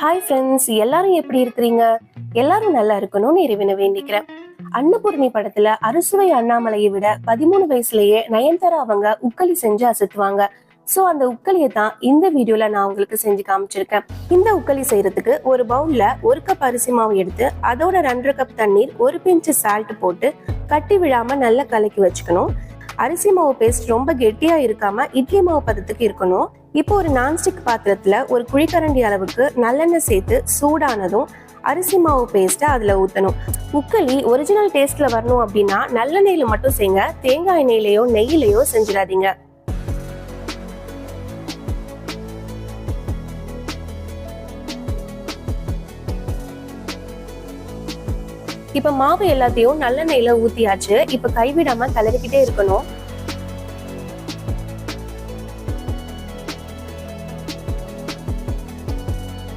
Hi friends, எல்லாரும் எப்படி இருக்கிறீங்க? எல்லாரும் நல்லா இருக்கணும்னு இறைவனை வேண்டிக்கிறேன். அன்னபூர்ணி படத்துல அறுசுவை அண்ணாமலையை விட 13 வயசுலயே நயன்தாரா அவங்க உக்களி செஞ்சு அசத்துவாங்க. சோ அந்த உக்களியை தான் இந்த வீடியோல நான் உங்களுக்கு செஞ்சு காமிச்சிருக்கேன். இந்த உக்களி செய்யறதுக்கு ஒரு பவுல்ல 1 கப் அரிசி மாவு எடுத்து அதோட 2.5 கப் தண்ணீர், 1 பிஞ்ச் சால்ட் போட்டு கட்டி விழாம நல்லா கலக்கி வச்சுக்கணும். அரிசி மாவு பேஸ்ட் ரொம்ப கெட்டியா இருக்காம இட்லி மாவு பதத்துக்கு இருக்கணும். இப்போ ஒரு நான்ஸ்டிக் பாத்திரத்துல ஒரு குழிக்கரண்டி அளவுக்கு நல்லெண்ணெய் சேர்த்து சூடானதும் அரிசி மாவு பேஸ்ட்டை அதுல ஊத்தணும். உக்களி ஒரிஜினல் டேஸ்ட்ல வரணும் அப்படின்னா நல்லெண்ணெயில மட்டும் செய்யுங்க, தேங்காய் எண்ணெயிலையோ நெய்யிலையோ செஞ்சிடாதீங்க. இப்ப மாவு எல்லாத்தையும் நல்லெண்ணெயில ஊத்தியாச்சு. இப்ப கைவிடாம கிளறிக்கிட்டே இருக்கணும்.